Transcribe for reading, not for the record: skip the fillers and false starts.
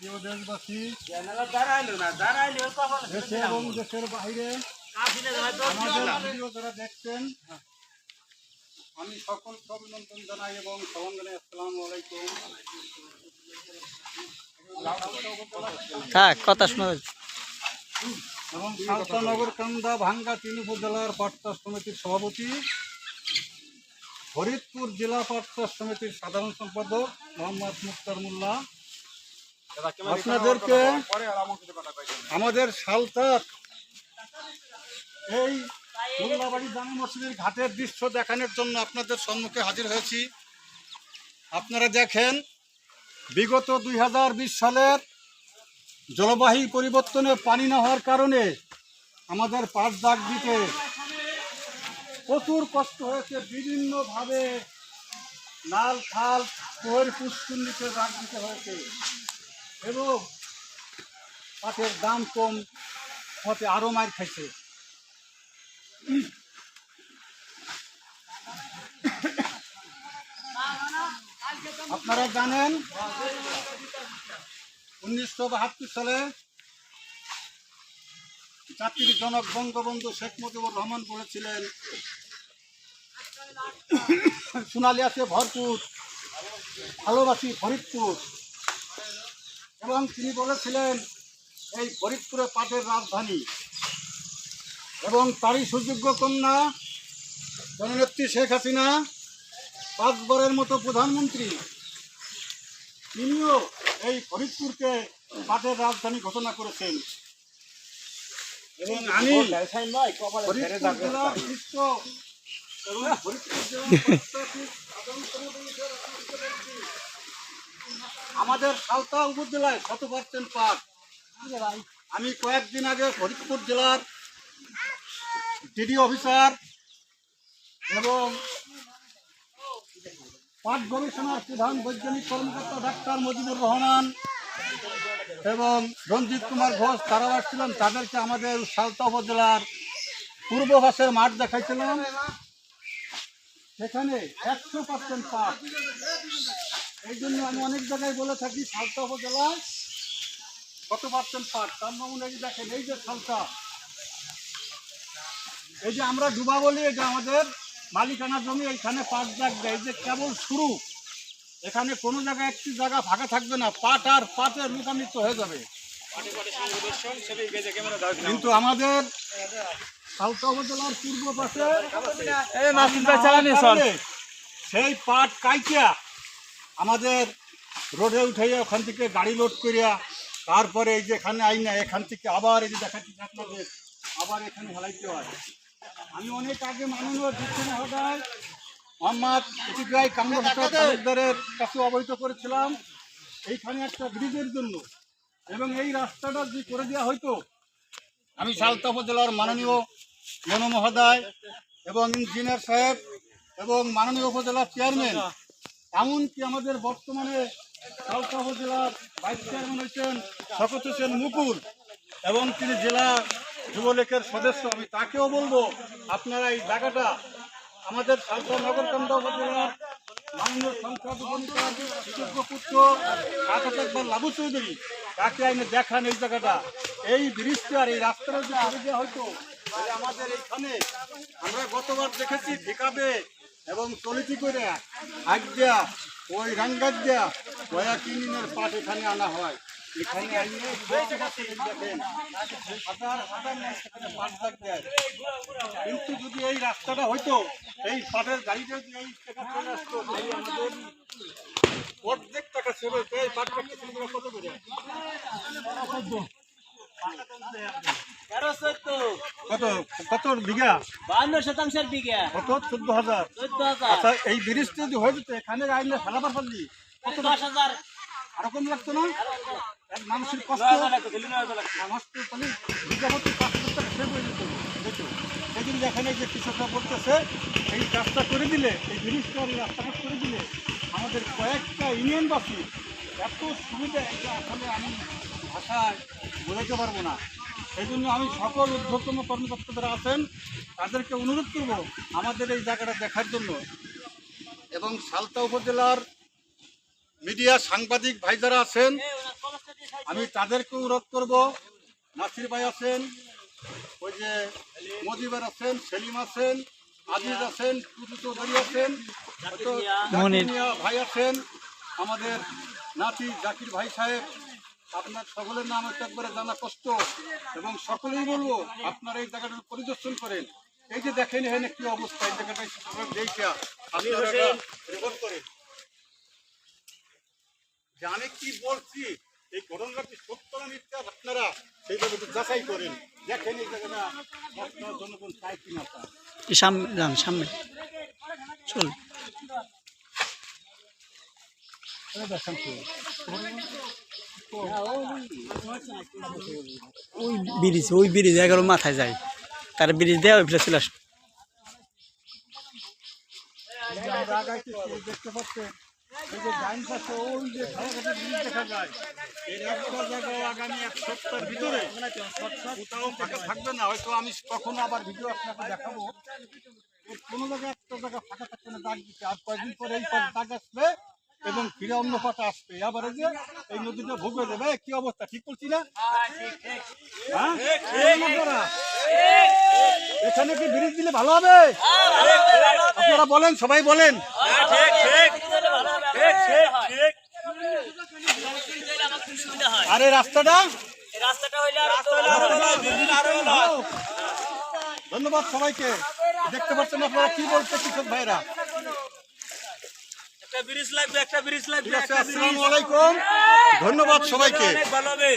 প্রিয় দেশবাসী, দেশে এবং দেশের বাইরে আমাদের ভিডিও যারা দেখছেন, আমি সকল অভিনন্দন জানাই এবং সালাম জানাই। আসসালামু আলাইকুম। কথা শোনা এবং সালতানগর কান্দা ভাঙ্গা 3 উপজেলার পাট্টা সমিতির সভাপতি, ফরিদপুর জেলা পাট্টা সমিতির সাধারণ সম্পাদক মোহাম্মদ মুক্তার মোল্লা, আপনাদেরকে আমাদের সালতার এই মোল্লাবাড়ি জামে মসজিদের ঘাটের দৃশ্য দেখানোর জন্য আপনাদের সম্মুখে হাজির হয়েছি। আপনারা দেখেন, বিগত 2020 সালের জলবায়ু পরিবর্তনে পানি না হওয়ার কারণে আমাদের পাট দাগ দিতে প্রচুর কষ্ট হয়েছে। বিভিন্নভাবে নাল খাল কুয়োর পুষ্কুন্নিতে দাগ দিতে হয়েছে এবং পাটের দাম কম হতে আরও মার খাইছে। আপনারা জানেন 1972 সালে জাতির জনক বঙ্গবন্ধু শেখ মুজিবুর রহমান বলেছিলেন, সোনালী আছে ভরপুর, ভালোবাসি ফরিদপুর। এবং তিনি বলেছিলেন এই ফরিদপুরে পাটের রাজধানী। এবং তারই সুযোগ্য কন্যা জননেত্রী শেখ হাসিনা, 5 বারের মতো প্রধানমন্ত্রী, তিনিও এই ফরিদপুরকে পাটের রাজধানী ঘোষণা করেছেন। এবং আমি ফরিদপুর জেলার বিশিষ্ট এবং ফরিদপুর আমাদের সালতা উপজেলায় 100% পাট। আমি কয়েকদিন আগে ফরিদপুর জেলার ডিডি অফিসার এবং পাট গবেষণার প্রধান বৈজ্ঞানিক কর্মকর্তা ডাক্তার মজিবুর রহমান এবং রঞ্জিত কুমার ঘোষ, তারাও আসছিলেন। তাদেরকে আমাদের সালতা উপজেলার পূর্বভাসের মাঠ দেখাইছিলাম। সেখানে 100% পাট। এই জন্য আমি অনেক জায়গায় বলে থাকি সালতা উপজেলায় 100% পাট। তার নমুনা দেখেন, এই যে সালতা, এই যে আমরা ডুবা বলি, এই যে আমাদের মালিকানা জমি, এইখানে পাট দাগ দেয়। এই যে কেবল শুরু, এখানে কোনো জায়গায় একটি জায়গা ফাঁকা থাকবে না, পাট আর পাটের লুকামিত হয়ে যাবে। কিন্তু আমাদের সালতা উপজেলার পূর্ব পাশে সেই পাট কাইটিয়া আমাদের রোডে উঠাইয়া ওখান থেকে গাড়ি লোড করিয়া তারপরে এই যে এখানে আইনা এখান থেকে আবার এই যে দেখাচ্ছি আপনাদের আবার এখানে হেলাইতে হয়। আমি অনেক আগে মাননীয় ডিসি মহোদয় মোহাম্মদ ইতিকাই কামরুদ্দারের কাছে অবহিত করেছিলাম এইখানে একটা ব্রিজের জন্য, এবং এই রাস্তাটা যদি করে দেওয়া হয়তো, আমি সালতা উপজেলার মাননীয় মনো মহোদয় এবং ইঞ্জিনিয়ার সাহেব এবং মাননীয় উপজেলার চেয়ারম্যান, এমনকি আমাদের বর্তমানে সালতা উপজেলার ভাইস চেয়ারম্যান হয়েছেন শকত হোসেন মুকুল এবং তিনি জেলা যুবলীগের সদস্য, আমি তাকেও বলবো আপনারা এই জায়গাটা আমাদের সালতা নগরকান্দা উপজেলার মাননীয় সংসদ সুযোগ্য পুত্র কাকাচাকবার লাবু চৌধুরী, তাকে আইনে দেখান এই জায়গাটা, এই ব্রিজটা আর এই রাস্তাটা যদি করে দেওয়া হয়তো আমাদের এইখানে আমরা গতবার দেখেছি ঠিকাবে এবং চলিতি করে আগিয়া ওই রাঙ্গার দিয়া কয়েক ইঞ্জিনের পাট এখানে আনা হয়। এখানে দেখেন হাজার হাজার পাট দাগ দেয়। কিন্তু যদি এই রাস্তাটা হইতো, এই পাটের গাড়িটা যদি এই টাকা চলে আসতো, আমাদের অর্ধেক টাকা ছিল। এই পাট কাটতে কত করে? কত বিঘা? 52% বিঘা। কত? 14,000। আচ্ছা, এই ব্রিজটা যদি হয়ে যেত, এখানে আইনে ফেলাবার পারলি কত? 10,000 আরো কম লাগতো না? মানুষের কষ্ট বিঘাপতি 5 টাকা সেভ হয়ে যেত। দেখো এই জন্য এখানে যে কৃষকরা বলতেছে এই কাজটা করে দিলে, এই ব্রিজটা রাস্তাটা করে দিলে আমাদের কয়েকটা ইউনিয়নবাসী এত সুবিধা, এটা আসলে আমি ভাষায় বোঝাতে পারবো না। সেই জন্য আমি সকল ঊর্ধ্বতন কর্মকর্তা যারা আছেন তাদেরকে অনুরোধ করব আমাদের এই জায়গাটা দেখার জন্য। এবং সালতা উপজেলার মিডিয়া সাংবাদিক ভাই যারা আছেন আমি তাদেরকে অনুরোধ করব, নাসির ভাই আছেন, ওই যে মজিবার আছেন, সেলিম আছেন, আজিজ আছেন, টুটু চৌধুরী আছেন, হয়তো জাকির মিয়া ভাই আছেন, আমাদের নাতি জাকির ভাই সাহেব, আপনার সকলের নাম হচ্ছে একবারে জানা কষ্ট, এবং সকলেই বলবো আপনারা এই জায়গাটা পরিদর্শন করেন। এই যে দেখেন এখানে কি অবস্থা, এই জায়গাটা দেখা আপনারা রেকর্ড করেন যে আমি কি বলছি, এই ঘটনাটি সত্য না মিথ্যা আপনারা সেইভাবে একটু যাচাই করেন, দেখেন এই জায়গাটা আপনার জনগণ চায় কিনা তা। সামনে যান, সামনে চল। ওই ব্রিজ 11 মাথায় যায়, তার ব্রিজ দেওয়া ওই চলে আসে। আমরা আগাইতেছি, দেখতে পাচ্ছেন এই যে ডাইন পাশে ওই যে খাওয়াঘাটের ব্রিজ দেখা যায়, এর একটা জায়গায় আগামী 1 সপ্তাহের ভিতরে কোথাও ফাঁকা থাকবে না। হয়তো আমি কখনো আবার ভিডিও আপনাকে দেখাবো, এর কোনো জায়গায় একটা জায়গা ফাঁকা থাকবে না, দাগ দিচ্ছে। আর কয়েকদিন পরে এই পাশে দাগ আসবে এবং ফিরে অন্য পাটা আসবে, আবার এই যে এই নদীটা ভুগে দেবে। কি অবস্থা, ঠিক বলছি না? হ্যাঁ, আপনারা এখানে কি ব্রিজ দিলে ভালো হবে? আপনারা বলেন, সবাই বলেন। আরে রাস্তাটা ধন্যবাদ সবাইকে। দেখতে পাচ্ছেন আপনারা কি বলছে কৃষক ভাইরা। একটা ব্রিজ লাগবে, একটা ব্রিজ লাগবে। ঠিক আছে, আসসালামু আলাইকুম, ধন্যবাদ সবাইকে। ভালো হবে।